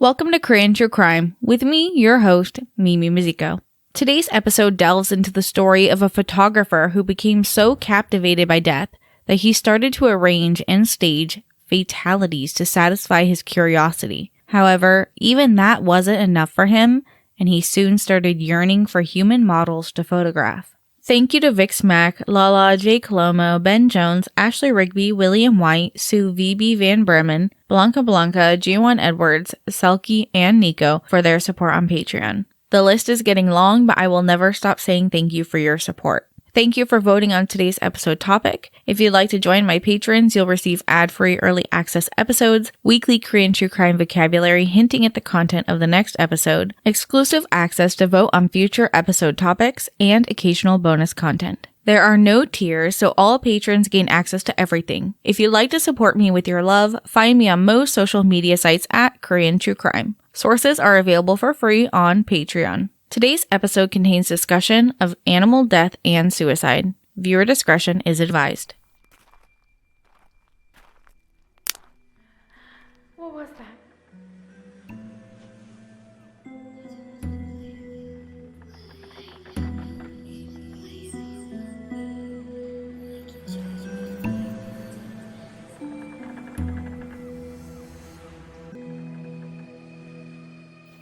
Welcome to Korean True Crime, with me, your host, Mimi Mizuko. Today's episode delves into the story of a photographer who became so captivated by death that he started to arrange and stage fatalities to satisfy his curiosity. However, even that wasn't enough for him, and he soon started yearning for human models to photograph. Thank you to Vix Mack, Lala, Jay Colomo, Ben Jones, Ashley Rigby, William White, Sue V.B. Van Bremen, Blanca, G1 Edwards, Selkie, and Nico for their support on Patreon. The list is getting long, but I will never stop saying thank you for your support. Thank you for voting on today's episode topic. If you'd like to join my patrons, you'll receive ad-free early access episodes, weekly Korean true crime vocabulary hinting at the content of the next episode, exclusive access to vote on future episode topics, and occasional bonus content. There are no tiers, so all patrons gain access to everything. If you'd like to support me with your love, find me on most social media sites at Korean True Crime. Sources are available for free on Patreon. Today's episode contains discussion of animal death and suicide. Viewer discretion is advised. What was that?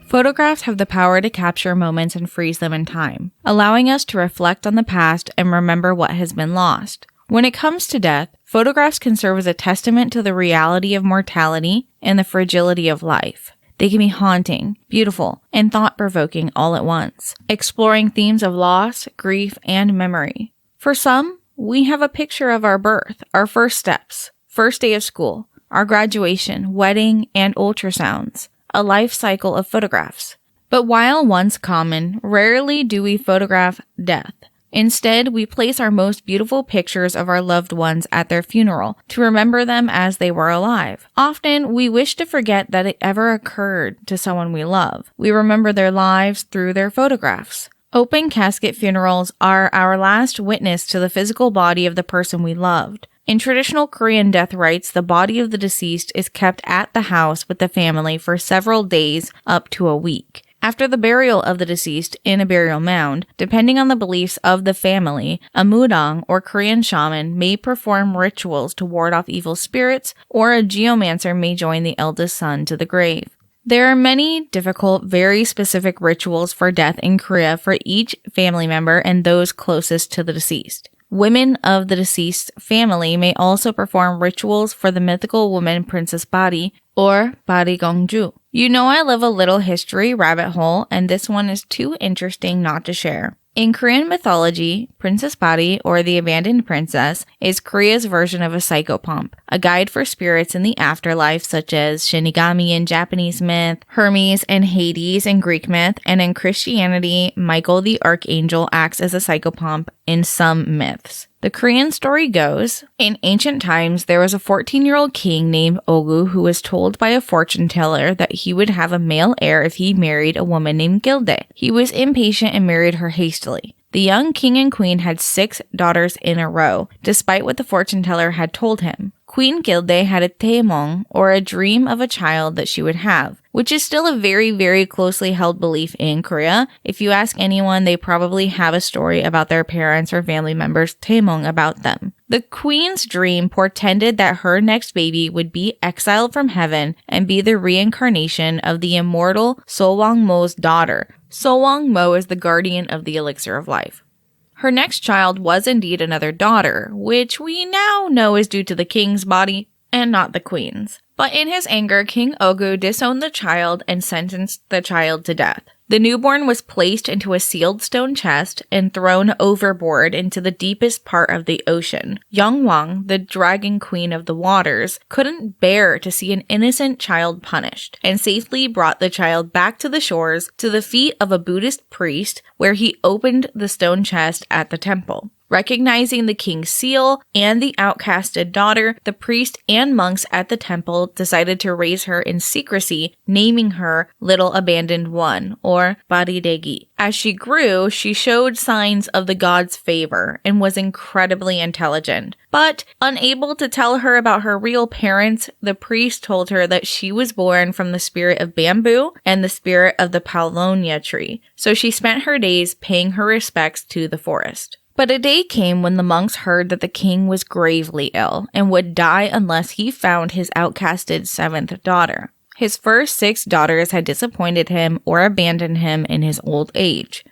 Photographs have the power to capture moments and freeze them in time, allowing us to reflect on the past and remember what has been lost. When it comes to death, photographs can serve as a testament to the reality of mortality and the fragility of life. They can be haunting, beautiful, and thought-provoking all at once, exploring themes of loss, grief, and memory. For some, we have a picture of our birth, our first steps, first day of school, our graduation, wedding, and ultrasounds. A life cycle of photographs. But while once common, rarely do we photograph death. Instead, we place our most beautiful pictures of our loved ones at their funeral to remember them as they were alive. Often, we wish to forget that it ever occurred to someone we love. We remember their lives through their photographs. Open casket funerals are our last witness to the physical body of the person we loved. In traditional Korean death rites, the body of the deceased is kept at the house with the family for several days up to a week. After the burial of the deceased in a burial mound, depending on the beliefs of the family, a mudang or Korean shaman may perform rituals to ward off evil spirits, or a geomancer may join the eldest son to the grave. There are many difficult, very specific rituals for death in Korea for each family member and those closest to the deceased. Women of the deceased family may also perform rituals for the mythical woman Princess Bari, or Bari Gongju. You know I love a little history rabbit hole, and this one is too interesting not to share. In Korean mythology, Princess Bari, or the Abandoned Princess, is Korea's version of a psychopomp, a guide for spirits in the afterlife such as Shinigami in Japanese myth, Hermes and Hades in Greek myth, and in Christianity, Michael the Archangel acts as a psychopomp in some myths. The Korean story goes, in ancient times, there was a 14-year-old king named Ogu who was told by a fortune teller that he would have a male heir if he married a woman named Gilde. He was impatient and married her hastily. The young king and queen had 6 daughters in a row, despite what the fortune teller had told him. Queen Gilde had a taemong, or a dream of a child that she would have, which is still a very, very closely held belief in Korea. If you ask anyone, they probably have a story about their parents or family members' taemong about them. The queen's dream portended that her next baby would be exiled from heaven and be the reincarnation of the immortal Sowang-mo's daughter. Sowang-mo is the guardian of the elixir of life. Her next child was indeed another daughter, which we now know is due to the king's body and not the queen's. But in his anger, King Ogu disowned the child and sentenced the child to death. The newborn was placed into a sealed stone chest and thrown overboard into the deepest part of the ocean. Yeongwang, the dragon queen of the waters, couldn't bear to see an innocent child punished, and safely brought the child back to the shores to the feet of a Buddhist priest, where he opened the stone chest at the temple. Recognizing the king's seal and the outcasted daughter, the priest and monks at the temple decided to raise her in secrecy, naming her Little Abandoned One, or Baridegi. As she grew, she showed signs of the god's favor and was incredibly intelligent. But unable to tell her about her real parents, the priest told her that she was born from the spirit of bamboo and the spirit of the paulownia tree, so she spent her days paying her respects to the forest. But a day came when the monks heard that the king was gravely ill and would die unless he found his outcasted seventh daughter. His first 6 daughters had disappointed him or abandoned him in his old age.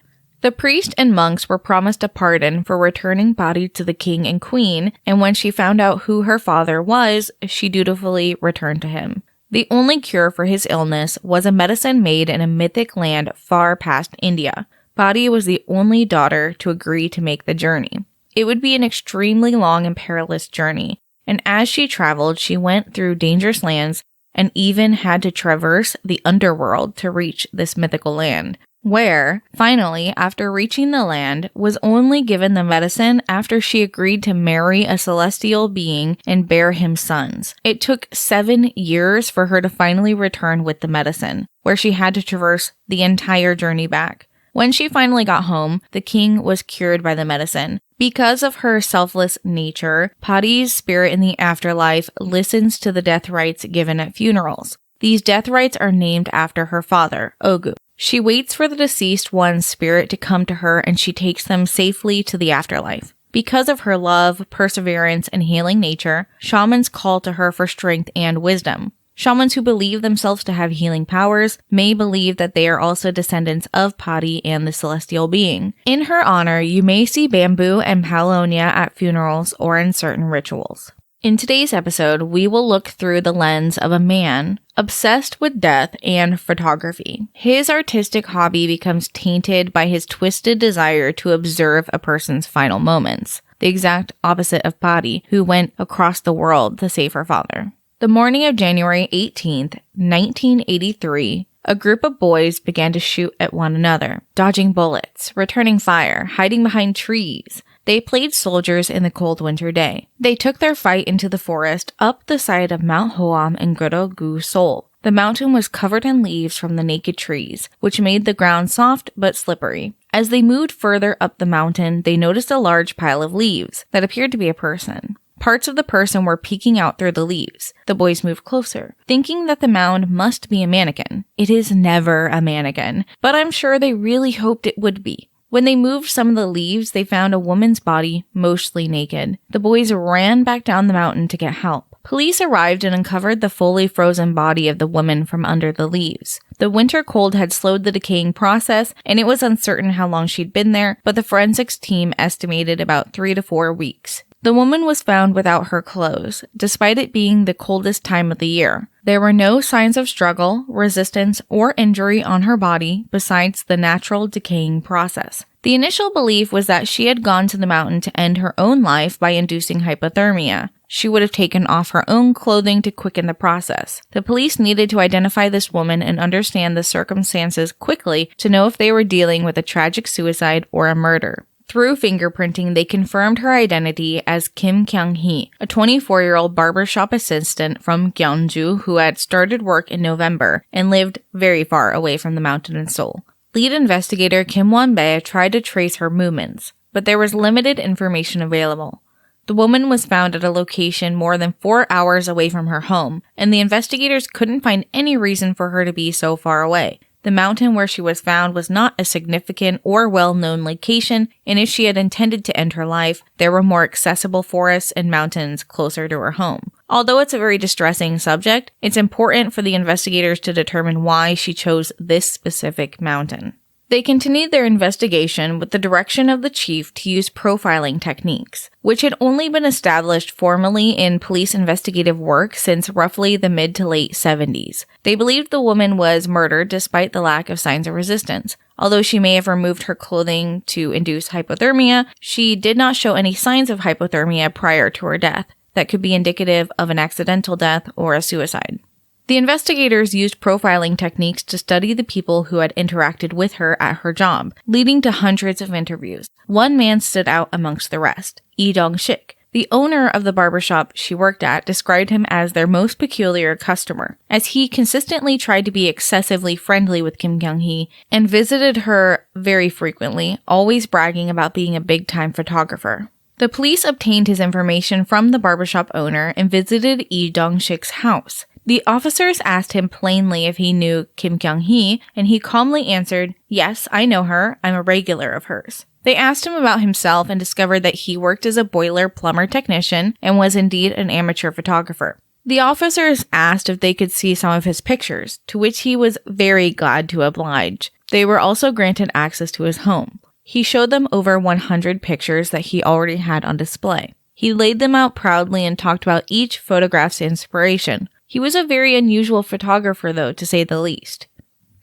The priest and monks were promised a pardon for returning Body to the king and queen, and when she found out who her father was, she dutifully returned to him. The only cure for his illness was a medicine made in a mythic land far past India. Body was the only daughter to agree to make the journey. It would be an extremely long and perilous journey, and as she traveled, she went through dangerous lands and even had to traverse the underworld to reach this mythical land, where, finally, after reaching the land, was only given the medicine after she agreed to marry a celestial being and bear him sons. It took 7 years for her to finally return with the medicine, where she had to traverse the entire journey back. When she finally got home, the king was cured by the medicine. Because of her selfless nature, Pati's spirit in the afterlife listens to the death rites given at funerals. These death rites are named after her father, Ogu. She waits for the deceased one's spirit to come to her and she takes them safely to the afterlife. Because of her love, perseverance, and healing nature, shamans call to her for strength and wisdom. Shamans who believe themselves to have healing powers may believe that they are also descendants of Pati and the celestial being. In her honor, you may see bamboo and paulownia at funerals or in certain rituals. In today's episode, we will look through the lens of a man obsessed with death and photography. His artistic hobby becomes tainted by his twisted desire to observe a person's final moments, the exact opposite of Pati, who went across the world to save her father. The morning of January 18th, 1983, a group of boys began to shoot at one another, dodging bullets, returning fire, hiding behind trees. They played soldiers in the cold winter day. They took their fight into the forest up the side of Mount Hoam in Guro-gu, Seoul. The mountain was covered in leaves from the naked trees, which made the ground soft but slippery. As they moved further up the mountain, they noticed a large pile of leaves that appeared to be a person. Parts of the person were peeking out through the leaves. The boys moved closer, thinking that the mound must be a mannequin. It is never a mannequin, but I'm sure they really hoped it would be. When they moved some of the leaves, they found a woman's body, mostly naked. The boys ran back down the mountain to get help. Police arrived and uncovered the fully frozen body of the woman from under the leaves. The winter cold had slowed the decaying process, and it was uncertain how long she'd been there, but the forensics team estimated about 3 to 4 weeks. The woman was found without her clothes, despite it being the coldest time of the year. There were no signs of struggle, resistance, or injury on her body besides the natural decaying process. The initial belief was that she had gone to the mountain to end her own life by inducing hypothermia. She would have taken off her own clothing to quicken the process. The police needed to identify this woman and understand the circumstances quickly to know if they were dealing with a tragic suicide or a murder. Through fingerprinting, they confirmed her identity as Kim Kyung-hee, a 24-year-old barbershop assistant from Gyeongju who had started work in November and lived very far away from the mountain in Seoul. Lead investigator Kim Won-bae tried to trace her movements, but there was limited information available. The woman was found at a location more than 4 hours away from her home, and the investigators couldn't find any reason for her to be so far away. The mountain where she was found was not a significant or well-known location, and if she had intended to end her life, there were more accessible forests and mountains closer to her home. Although it's a very distressing subject, it's important for the investigators to determine why she chose this specific mountain. They continued their investigation with the direction of the chief to use profiling techniques, which had only been established formally in police investigative work since roughly the mid to late 70s. They believed the woman was murdered despite the lack of signs of resistance. Although she may have removed her clothing to induce hypothermia, she did not show any signs of hypothermia prior to her death that could be indicative of an accidental death or a suicide. The investigators used profiling techniques to study the people who had interacted with her at her job, leading to hundreds of interviews. One man stood out amongst the rest, Dong-sik. The owner of the barbershop she worked at described him as their most peculiar customer, as he consistently tried to be excessively friendly with Kim Kyung-hee and visited her very frequently, always bragging about being a big-time photographer. The police obtained his information from the barbershop owner and visited Dong-sik's house. The officers asked him plainly if he knew Kim Kyung-hee, and he calmly answered, "Yes, I know her. I'm a regular of hers." They asked him about himself and discovered that he worked as a boiler plumber technician and was indeed an amateur photographer. The officers asked if they could see some of his pictures, to which he was very glad to oblige. They were also granted access to his home. He showed them over 100 pictures that he already had on display. He laid them out proudly and talked about each photograph's inspiration. He was a very unusual photographer, though, to say the least.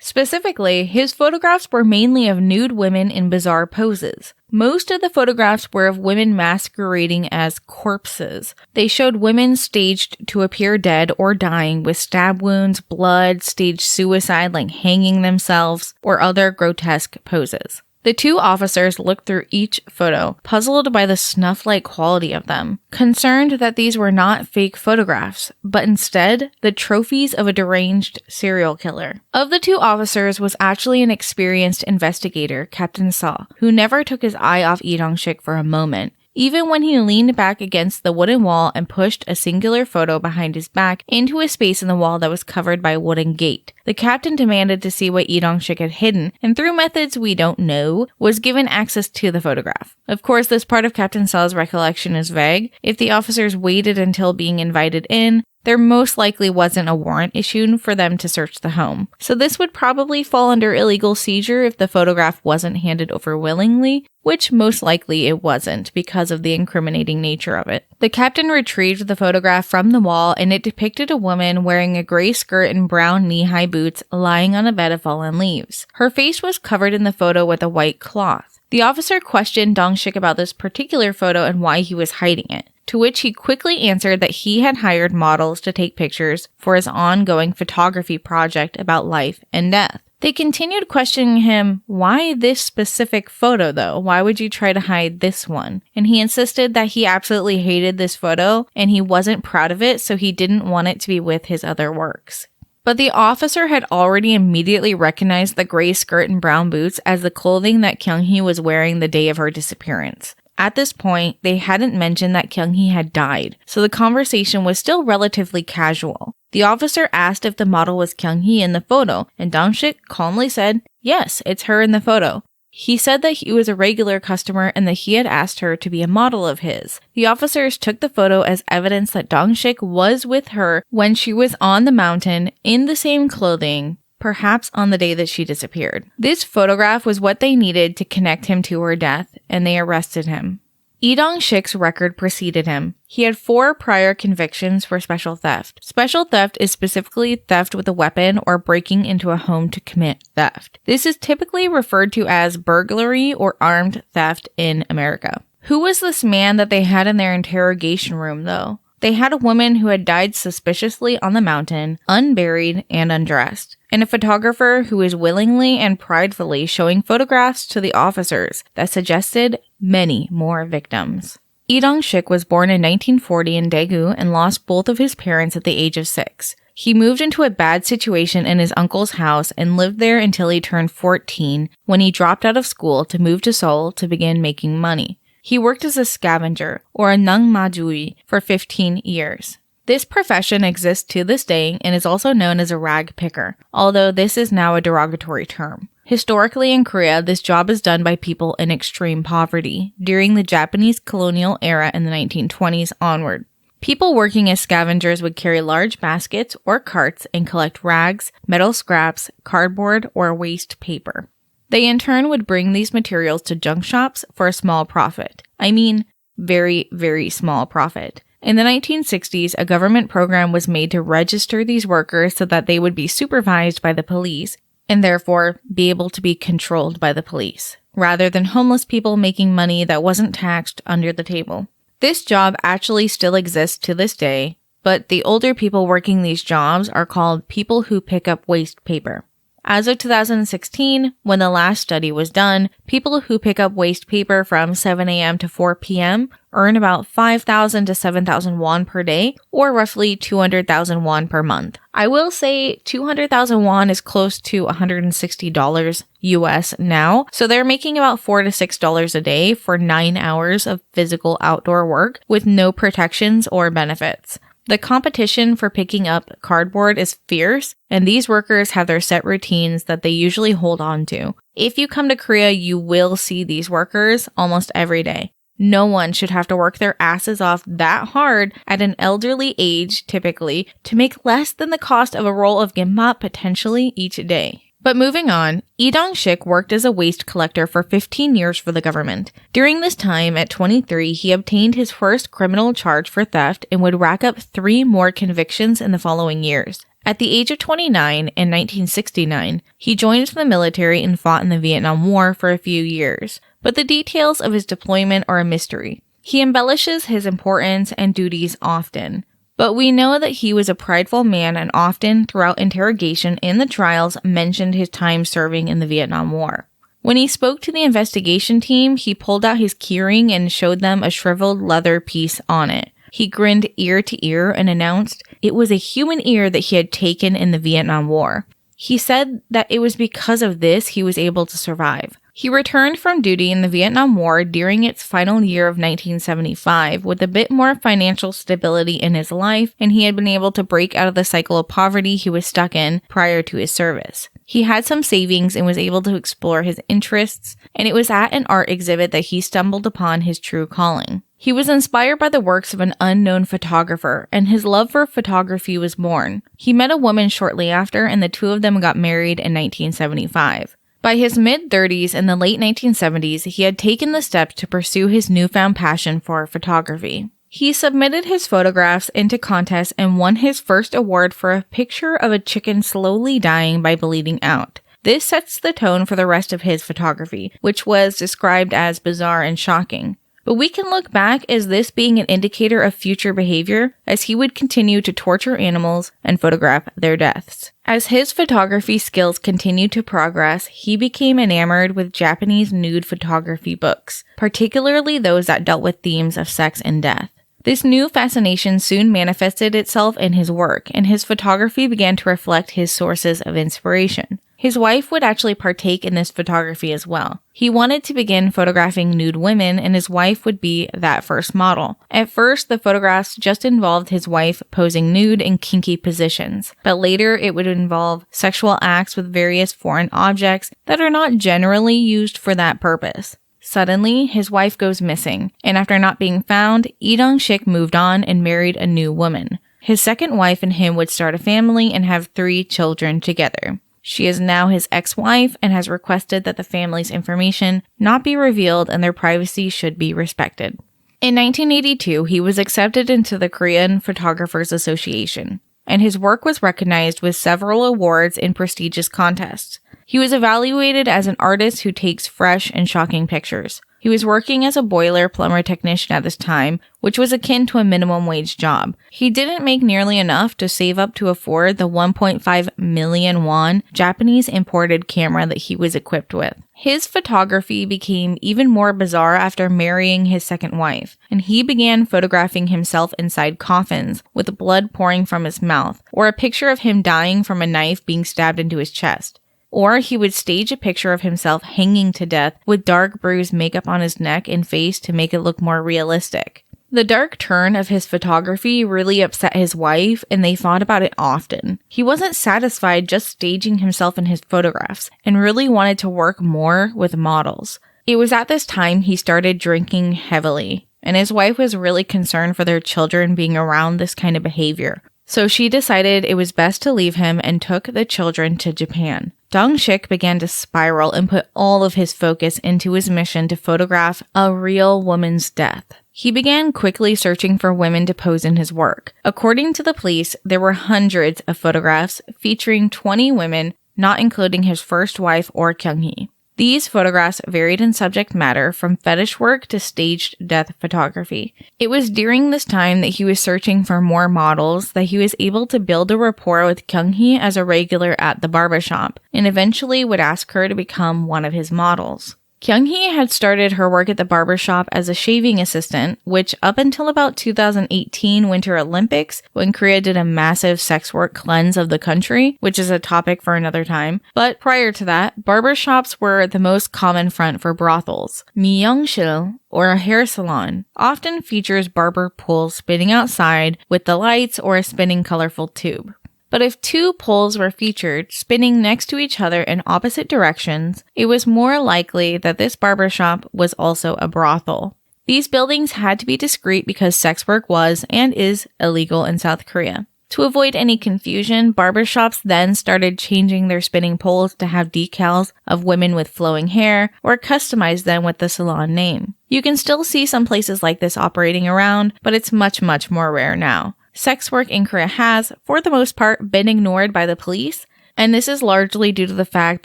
Specifically, his photographs were mainly of nude women in bizarre poses. Most of the photographs were of women masquerading as corpses. They showed women staged to appear dead or dying with stab wounds, blood, staged suicide like hanging themselves, or other grotesque poses. The two officers looked through each photo, puzzled by the snuff-like quality of them, concerned that these were not fake photographs, but instead the trophies of a deranged serial killer. Of the two officers was actually an experienced investigator, Captain Saw, who never took his eye off Dong-sik for a moment. Even when he leaned back against the wooden wall and pushed a singular photo behind his back into a space in the wall that was covered by a wooden gate, the captain demanded to see what Dong-sik had hidden, and through methods we don't know, was given access to the photograph. Of course, this part of Captain Saw's recollection is vague. If the officers waited until being invited in, there most likely wasn't a warrant issued for them to search the home. So this would probably fall under illegal seizure if the photograph wasn't handed over willingly, which most likely it wasn't because of the incriminating nature of it. The captain retrieved the photograph from the wall, and it depicted a woman wearing a gray skirt and brown knee-high boots lying on a bed of fallen leaves. Her face was covered in the photo with a white cloth. The officer questioned Dong-sik about this particular photo and why he was hiding it, to which he quickly answered that he had hired models to take pictures for his ongoing photography project about life and death. They continued questioning him, why this specific photo though? Why would you try to hide this one? And he insisted that he absolutely hated this photo and he wasn't proud of it, so he didn't want it to be with his other works. But the officer had already immediately recognized the gray skirt and brown boots as the clothing that Kyung-hee was wearing the day of her disappearance. At this point, they hadn't mentioned that Kyung-hee had died, so the conversation was still relatively casual. The officer asked if the model was Kyung-hee in the photo, and Dong-sik calmly said, "Yes, it's her in the photo." He said that he was a regular customer and that he had asked her to be a model of his. The officers took the photo as evidence that Dong-sik was with her when she was on the mountain in the same clothing, perhaps on the day that she disappeared. This photograph was what they needed to connect him to her death, and they arrested him. Dong-sik's record preceded him. He had 4 prior convictions for special theft. Special theft is specifically theft with a weapon or breaking into a home to commit theft. This is typically referred to as burglary or armed theft in America. Who was this man that they had in their interrogation room, though? They had a woman who had died suspiciously on the mountain, unburied and undressed, and a photographer who was willingly and pridefully showing photographs to the officers that suggested many more victims. Dong-sik was born in 1940 in Daegu and lost both of his parents at the age of 6. He moved into a bad situation in his uncle's house and lived there until he turned 14, when he dropped out of school to move to Seoul to begin making money. He worked as a scavenger, or a nangmajui, for 15 years. This profession exists to this day and is also known as a rag picker, although this is now a derogatory term. Historically in Korea, this job is done by people in extreme poverty during the Japanese colonial era in the 1920s onward. People working as scavengers would carry large baskets or carts and collect rags, metal scraps, cardboard, or waste paper. They in turn would bring these materials to junk shops for a small profit. I mean, very, very small profit. In the 1960s, a government program was made to register these workers so that they would be supervised by the police and therefore be able to be controlled by the police, rather than homeless people making money that wasn't taxed under the table. This job actually still exists to this day, but the older people working these jobs are called people who pick up waste paper. As of 2016, when the last study was done, people who pick up waste paper from 7 a.m. to 4 p.m. earn about 5,000 to 7,000 won per day, or roughly 200,000 won per month. I will say 200,000 won is close to $160 US now, so they're making about $4 to $6 a day for 9 hours of physical outdoor work with no protections or benefits. The competition for picking up cardboard is fierce, and these workers have their set routines that they usually hold on to. If you come to Korea, you will see these workers almost every day. No one should have to work their asses off that hard at an elderly age, typically, to make less than the cost of a roll of gimbap potentially each day. But moving on, Dong-sik worked as a waste collector for 15 years for the government. During this time, at 23, he obtained his first criminal charge for theft and would rack up 3 more convictions in the following years. At the age of 29, in 1969, he joined the military and fought in the Vietnam War for a few years, but the details of his deployment are a mystery. He embellishes his importance and duties often. But we know that he was a prideful man and often, throughout interrogation and the trials, mentioned his time serving in the Vietnam War. When he spoke to the investigation team, he pulled out his keyring and showed them a shriveled leather piece on it. He grinned ear to ear and announced it was a human ear that he had taken in the Vietnam War. He said that it was because of this he was able to survive. He returned from duty in the Vietnam War during its final year of 1975 with a bit more financial stability in his life, and he had been able to break out of the cycle of poverty he was stuck in prior to his service. He had some savings and was able to explore his interests, and it was at an art exhibit that he stumbled upon his true calling. He was inspired by the works of an unknown photographer, and his love for photography was born. He met a woman shortly after, and the two of them got married in 1975. By his mid-30s in the late 1970s, he had taken the steps to pursue his newfound passion for photography. He submitted his photographs into contests and won his first award for a picture of a chicken slowly dying by bleeding out. This sets the tone for the rest of his photography, which was described as bizarre and shocking. But we can look back as this being an indicator of future behavior, as he would continue to torture animals and photograph their deaths. As his photography skills continued to progress, he became enamored with Japanese nude photography books, particularly those that dealt with themes of sex and death. This new fascination soon manifested itself in his work, and his photography began to reflect his sources of inspiration. His wife would actually partake in this photography as well. He wanted to begin photographing nude women, and his wife would be that first model. At first, the photographs just involved his wife posing nude in kinky positions, but later it would involve sexual acts with various foreign objects that are not generally used for that purpose. Suddenly, his wife goes missing, and after not being found, Dong-sik moved on and married a new woman. His second wife and him would start a family and have 3 children together. She is now his ex-wife and has requested that the family's information not be revealed and their privacy should be respected. In 1982, he was accepted into the Korean Photographers Association, and his work was recognized with several awards in prestigious contests. He was evaluated as an artist who takes fresh and shocking pictures. He was working as a boiler plumber technician at this time, which was akin to a minimum wage job. He didn't make nearly enough to save up to afford the 1.5 million won Japanese imported camera that he was equipped with. His photography became even more bizarre after marrying his second wife, and he began photographing himself inside coffins with blood pouring from his mouth, or a picture of him dying from a knife being stabbed into his chest. Or he would stage a picture of himself hanging to death with dark bruised makeup on his neck and face to make it look more realistic. The dark turn of his photography really upset his wife, and they thought about it often. He wasn't satisfied just staging himself in his photographs, and really wanted to work more with models. It was at this time he started drinking heavily, and his wife was really concerned for their children being around this kind of behavior. So she decided it was best to leave him and took the children to Japan. Dong-sik began to spiral and put all of his focus into his mission to photograph a real woman's death. He began quickly searching for women to pose in his work. According to the police, there were hundreds of photographs featuring 20 women, not including his first wife or Kyung-hee. These photographs varied in subject matter from fetish work to staged death photography. It was during this time that he was searching for more models that he was able to build a rapport with Kyung-hee as a regular at the barbershop, and eventually would ask her to become one of his models. Kyung-hee had started her work at the barbershop as a shaving assistant, which up until about 2018 Winter Olympics, when Korea did a massive sex work cleanse of the country, which is a topic for another time. But prior to that, barbershops were the most common front for brothels. 미용실, or a hair salon, often features barber poles spinning outside with the lights or a spinning colorful tube. But if two poles were featured spinning next to each other in opposite directions, it was more likely that this barbershop was also a brothel. These buildings had to be discreet because sex work was and is illegal in South Korea. To avoid any confusion, barbershops then started changing their spinning poles to have decals of women with flowing hair or customize them with the salon name. You can still see some places like this operating around, but it's much more rare now. Sex work in Korea has, for the most part, been ignored by the police, and this is largely due to the fact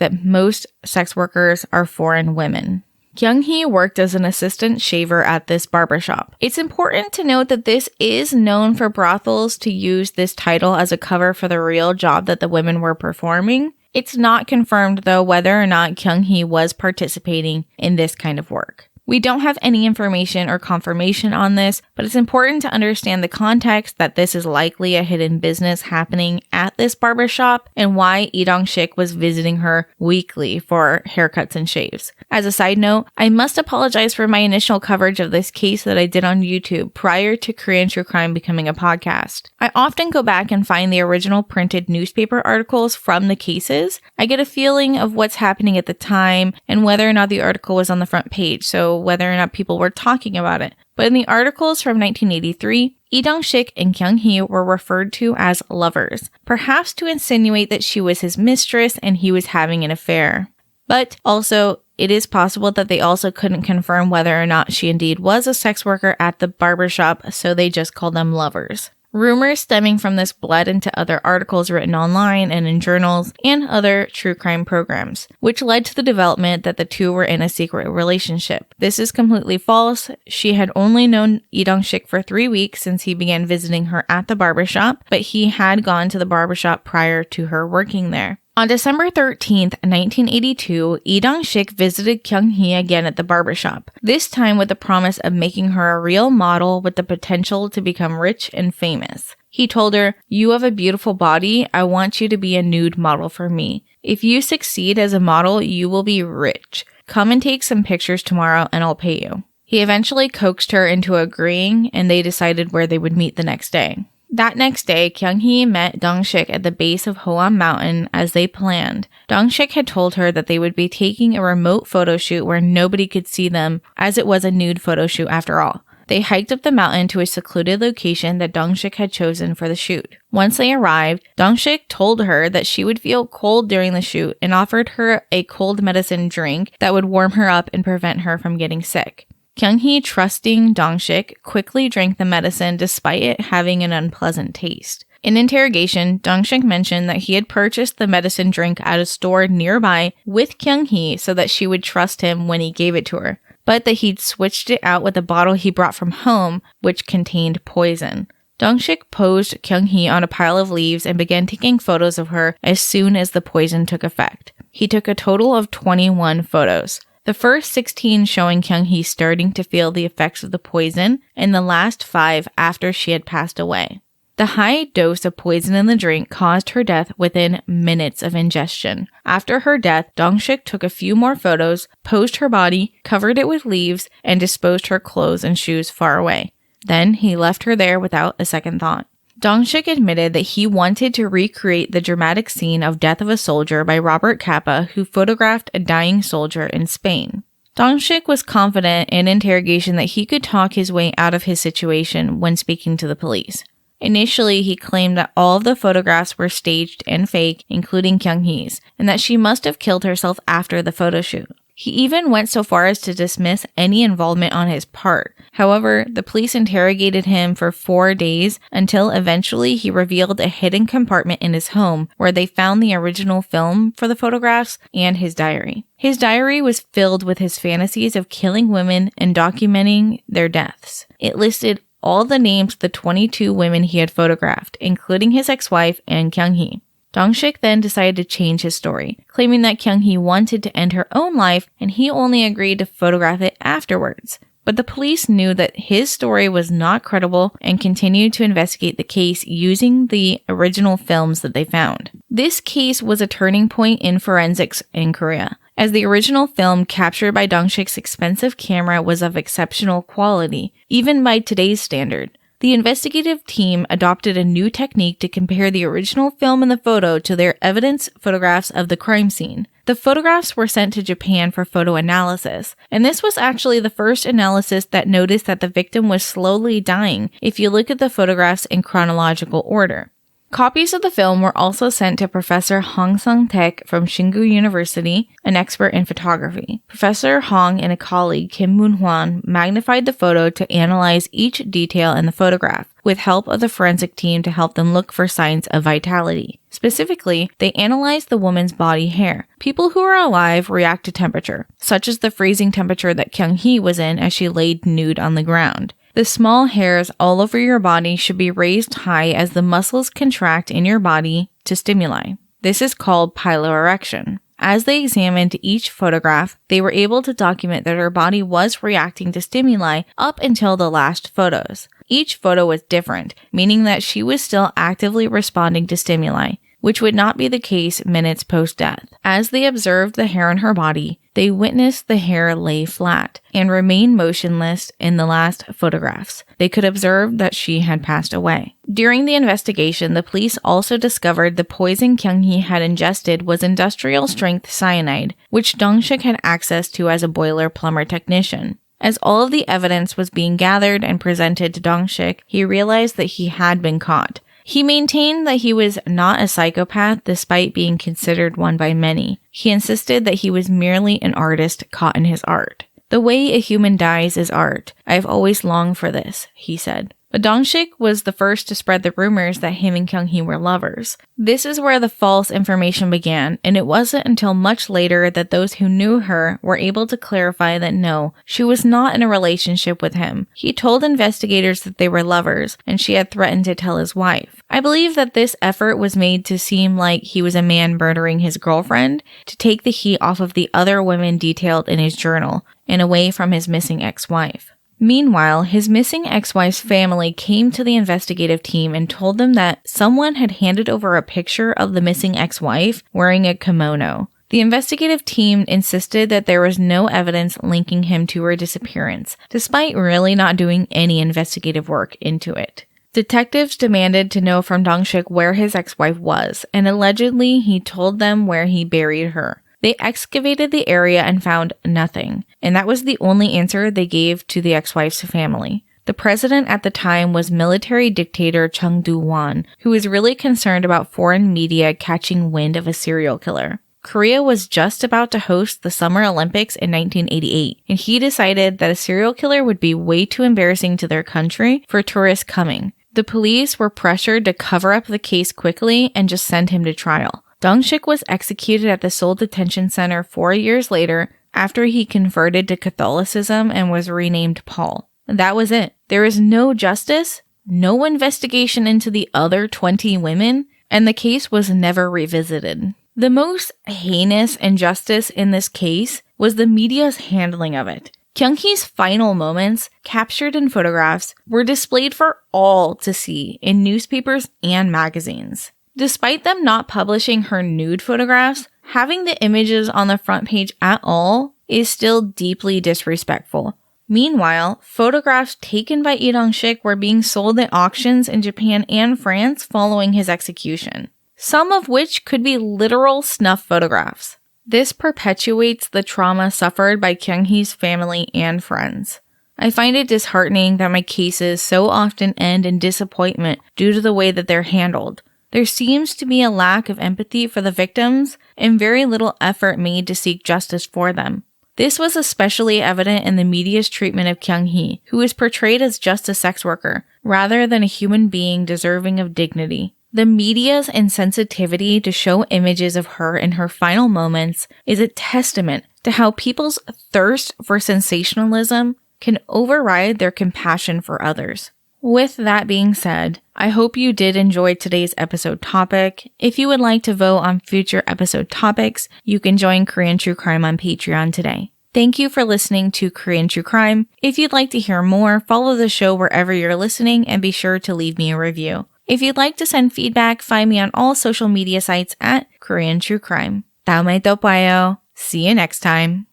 that most sex workers are foreign women. Kyung-hee worked as an assistant shaver at this barbershop. It's important to note that this is known for brothels to use this title as a cover for the real job that the women were performing. It's not confirmed, though, whether or not Kyung-hee was participating in this kind of work. We don't have any information or confirmation on this, but it's important to understand the context that this is likely a hidden business happening at this barbershop and why Dong-sik was visiting her weekly for haircuts and shaves. As a side note, I must apologize for my initial coverage of this case that I did on YouTube prior to Korean True Crime becoming a podcast. I often go back and find the original printed newspaper articles from the cases. I get a feeling of what's happening at the time and whether or not the article was on the front page, so whether or not people were talking about it. But in the articles from 1983, Dong-sik and Kyung-hee were referred to as lovers, perhaps to insinuate that she was his mistress and he was having an affair. But also, it is possible that they also couldn't confirm whether or not she indeed was a sex worker at the barbershop, so they just called them lovers. Rumors stemming from this bled into other articles written online and in journals and other true crime programs, which led to the development that the two were in a secret relationship. This is completely false. She had only known Dong-sik for 3 weeks since he began visiting her at the barbershop, but he had gone to the barbershop prior to her working there. On December 13th, 1982, Dong-sik visited Kyung-hee again at the barbershop, this time with the promise of making her a real model with the potential to become rich and famous. He told her, "You have a beautiful body. I want you to be a nude model for me. If you succeed as a model, you will be rich. Come and take some pictures tomorrow and I'll pay you." He eventually coaxed her into agreeing, and they decided where they would meet the next day. That next day, Kyung-hee met Dong-sik at the base of Hoam Mountain as they planned. Dong-sik had told her that they would be taking a remote photo shoot where nobody could see them, as it was a nude photo shoot after all. They hiked up the mountain to a secluded location that Dong-sik had chosen for the shoot. Once they arrived, Dong-sik told her that she would feel cold during the shoot and offered her a cold medicine drink that would warm her up and prevent her from getting sick. Kyung-hee, trusting Dong-sik, quickly drank the medicine despite it having an unpleasant taste. In interrogation, Dong-sik mentioned that he had purchased the medicine drink at a store nearby with Kyung-hee so that she would trust him when he gave it to her, but that he'd switched it out with a bottle he brought from home, which contained poison. Dong-sik posed Kyung-hee on a pile of leaves and began taking photos of her as soon as the poison took effect. He took a total of 21 photos. The first 16 showing Kyung-hee starting to feel the effects of the poison, and the last 5 after she had passed away. The high dose of poison in the drink caused her death within minutes of ingestion. After her death, Dong-sik took a few more photos, posed her body, covered it with leaves, and disposed her clothes and shoes far away. Then he left her there without a second thought. Dong-sik admitted that he wanted to recreate the dramatic scene of Death of a Soldier by Robert Capa, who photographed a dying soldier in Spain. Dong-sik was confident in interrogation that he could talk his way out of his situation when speaking to the police. Initially, he claimed that all of the photographs were staged and fake, including Kyung-hee's, and that she must have killed herself after the photo shoot. He even went so far as to dismiss any involvement on his part. However, the police interrogated him for 4 days until eventually he revealed a hidden compartment in his home where they found the original film for the photographs and his diary. His diary was filled with his fantasies of killing women and documenting their deaths. It listed all the names of the 22 women he had photographed, including his ex-wife and Kyung-hee. Dong-sik then decided to change his story, claiming that Kyung-hee wanted to end her own life and he only agreed to photograph it afterwards. But the police knew that his story was not credible and continued to investigate the case using the original films that they found. This case was a turning point in forensics in Korea, as the original film captured by Dong-sik's expensive camera was of exceptional quality, even by today's standard. The investigative team adopted a new technique to compare the original film and the photo to their evidence photographs of the crime scene. The photographs were sent to Japan for photo analysis, and this was actually the first analysis that noticed that the victim was slowly dying if you look at the photographs in chronological order. Copies of the film were also sent to Professor Hong Sung-taek from Shingu University, an expert in photography. Professor Hong and a colleague, Kim Moon-hwan, magnified the photo to analyze each detail in the photograph, with help of the forensic team to help them look for signs of vitality. Specifically, they analyzed the woman's body hair. People who are alive react to temperature, such as the freezing temperature that Kyung-hee was in as she laid nude on the ground. The small hairs all over your body should be raised high as the muscles contract in your body to stimuli. This is called piloerection. As they examined each photograph, they were able to document that her body was reacting to stimuli up until the last photos. Each photo was different, meaning that she was still actively responding to stimuli, which would not be the case minutes post-death. As they observed the hair on her body, they witnessed the hair lay flat and remain motionless in the last photographs. They could observe that she had passed away. During the investigation, the police also discovered the poison Kyung-hee had ingested was industrial-strength cyanide, which Dong-sik had access to as a boiler plumber technician. As all of the evidence was being gathered and presented to Dong-sik, he realized that he had been caught. He maintained that he was not a psychopath despite being considered one by many. He insisted that he was merely an artist caught in his art. "The way a human dies is art. I've always longed for this," he said. But Dong-sik was the first to spread the rumors that him and Kyung-hee were lovers. This is where the false information began, and it wasn't until much later that those who knew her were able to clarify that no, she was not in a relationship with him. He told investigators that they were lovers, and she had threatened to tell his wife. I believe that this effort was made to seem like he was a man murdering his girlfriend, to take the heat off of the other women detailed in his journal, and away from his missing ex-wife. Meanwhile, his missing ex-wife's family came to the investigative team and told them that someone had handed over a picture of the missing ex-wife wearing a kimono. The investigative team insisted that there was no evidence linking him to her disappearance, despite really not doing any investigative work into it. Detectives demanded to know from Dong-sik where his ex-wife was, and allegedly he told them where he buried her. They excavated the area and found nothing, and that was the only answer they gave to the ex-wife's family. The president at the time was military dictator Chung Do-won, who was really concerned about foreign media catching wind of a serial killer. Korea was just about to host the Summer Olympics in 1988, and he decided that a serial killer would be way too embarrassing to their country for tourists coming. The police were pressured to cover up the case quickly and just send him to trial. Dong-sik was executed at the Seoul Detention Center 4 years later after he converted to Catholicism and was renamed Paul. That was it. There is no justice, no investigation into the other 20 women, and the case was never revisited. The most heinous injustice in this case was the media's handling of it. Kyung-hee's final moments, captured in photographs, were displayed for all to see in newspapers and magazines. Despite them not publishing her nude photographs, having the images on the front page at all is still deeply disrespectful. Meanwhile, photographs taken by Lee Dong-sik were being sold at auctions in Japan and France following his execution, some of which could be literal snuff photographs. This perpetuates the trauma suffered by Kyung-hee's family and friends. I find it disheartening that my cases so often end in disappointment due to the way that they're handled. There seems to be a lack of empathy for the victims and very little effort made to seek justice for them. This was especially evident in the media's treatment of Kyung-hee, who is portrayed as just a sex worker, rather than a human being deserving of dignity. The media's insensitivity to show images of her in her final moments is a testament to how people's thirst for sensationalism can override their compassion for others. With that being said, I hope you did enjoy today's episode topic. If you would like to vote on future episode topics, you can join Korean True Crime on Patreon today. Thank you for listening to Korean True Crime. If you'd like to hear more, follow the show wherever you're listening and be sure to leave me a review. If you'd like to send feedback, find me on all social media sites at Korean True Crime. 다음에 또 봐요. See you next time.